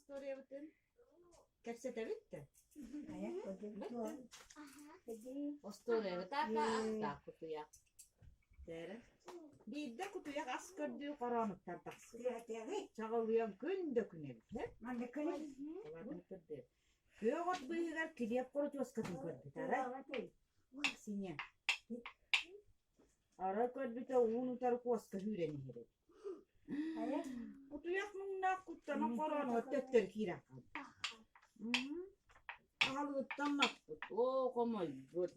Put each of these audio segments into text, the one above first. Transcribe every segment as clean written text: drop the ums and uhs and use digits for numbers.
storia bütün. Kersete bitti. Ayak koydu. O storia ta kutuya. Dere. Bir de kutuya az gördüğü karanlıktan taksın. Çağılıyor günde güne biter. Olarını kırdı. Göğot bıyıgar kiliyap korucu oskatın kırdı. Tara. Sinya. Ara kırdı ta unu tar koska hüreni hiri. Kutuyak mungna kuttana korona tötter kirakan. Alıttan makbut. O komoy gut.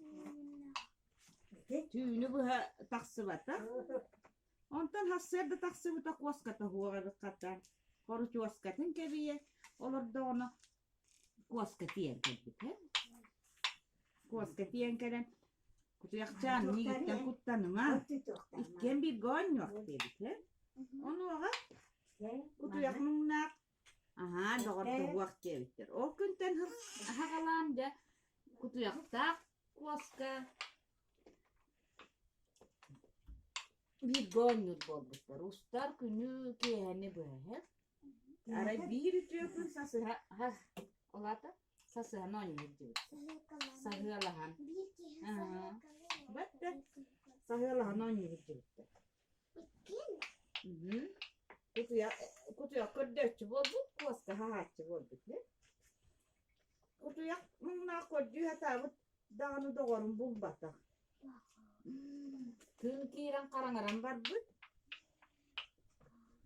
Tüyünü bu taksı bata. Ondan hasserde taksı bata koskata huoga katan. Korucu oskatın kebiye. Olur da onu koskatiyen kebite. Koskatiyen keden. Kutuyakçan nigitten kuttanıma. İkken bir gon yok debite. Onu oğa. Kutuyak mungna. Aha, doğru vakit kebittir. O günden hagalanca kutuyakta koska. Bir gönül bolbuklar. Ustar günü kehane böyle. Ara bir ütüyorsun sası ha olata sası ha non yedi. Sahılahan. Batta sahılahan non yedi. Kutuya koddeçi bolbuk koska hahatçı bolbuk ne? Kutuya mınna koddu hata dağını doğurun bulbata. Gün kiran karangaran bardı.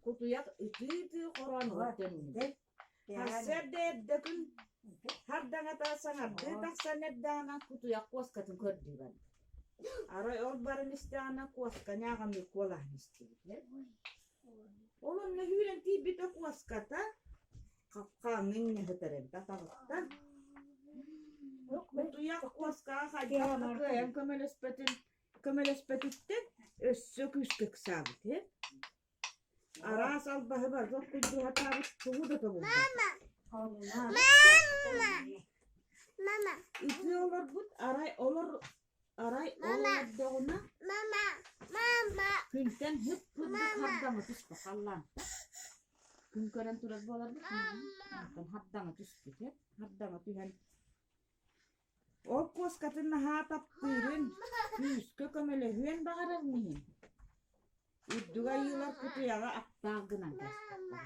Kutuyak ütü koran ötünde. Haserde dökün hardana ta sanardı. Taksan eddana kutuyak koskatın kördü ben. Ara ol barın istana koska nyagam bir kolah istedi. Onun ne hüren tibita koskata kapkanın ne hıtırın ta tavukta. Kutuyak koska hadi kıyam kömelespetitte söküskük sabit. Aras al bahı var. Çok kudu hata bu da kabul. Mama. İpi olur bu aray olur doğuna. Mama. Günten hep haddama tüs bakallan. Gün kören turar bolar bu. Haddama tüs biter. Haddama tühen. O koskatın hatap pirin. Küskü kömele hüyen bağırır mıyım? Udduga yılar kutuyaga attağınan kestı.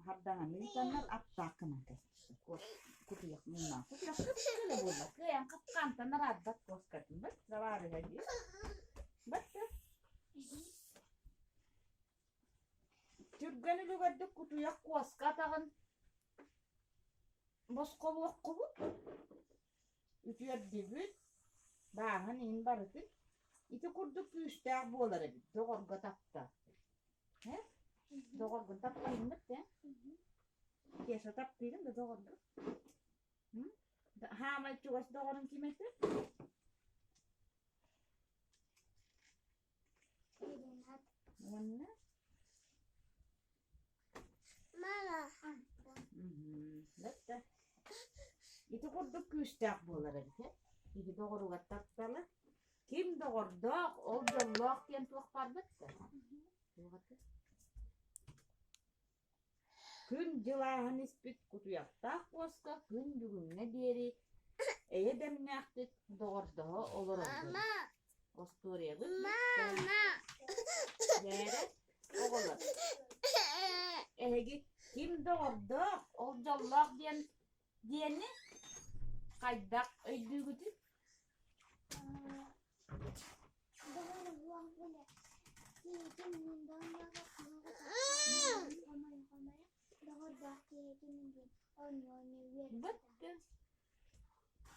Haddana militanlar attağınan kestı. Kutuyak muna. Kutuyak kıskılı bolar. Kıyan kapkantan raddat koskatın. Bak zavarı hadi. Bak da. Türgeni lugadda kutuyak koskatağın. Boskolu okkubu. Ütüyer dibüt. Bağın in barıtın. İti kurduk üstler boları. Doğru tapta. He? Doğru taptın mı te? Kesa taptın da doğru. Ha ma çuwas doğru kimete? Wanna? Mama. Latta. İti kurduk üstler boları. İti doğru taptalar. Kim doğurdu? O jolloq diyen tuaq barbitti. Gün jılağın ispit kutuyaqta qoska gün düğünne deri. Demnaqtit doğurdu olur oldu. O storia bu. Mama. Yere oğulur. Kim doğurdu? O jolloq diyeni qaydaq öydügütü.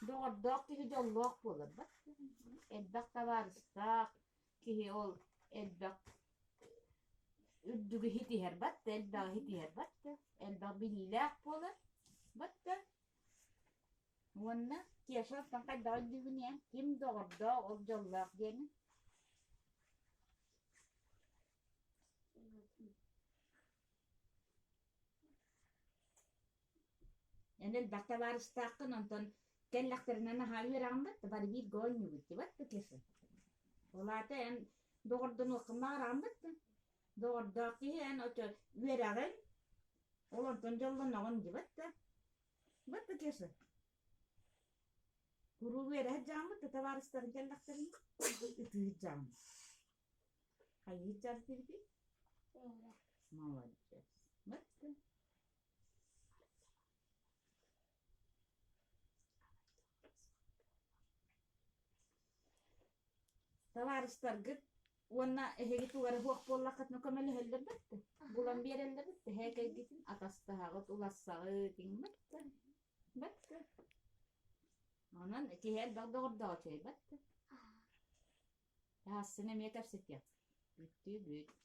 Doğurduk ki jolloq bolur. Eddaq tabarıstak ki ol eddaq üddügü hitiher battı, eddaq hitiher battı. Eddaq bililaq bolur. Battı. Wanna kiasattan qaydaq üddügüne kim doğurdu ol jolloq diyeni. Yani dakta var stakın ondan kellaklarına nahavi rambat bari bir gönlü bitti battı kesin. Olata en doğrudan okuma rambat doğru daki en otur veraren Olardan jallanağın gibi de. Battı kesi. Kuru vere camı da tavarısların kendaklarını. Ütü camı. Hayır camı dedi. Молодец. Battı. Tavarıslar gıt. Ona hegi tuğara huak bollakat no kameli heller battı. Bulan bir eller battı. Hegi gitin atasta hağıt ulassağı din battı. Battı. Ondan ki her dağ şey battı. Ya sene yeter sit ya. Bitti büyük.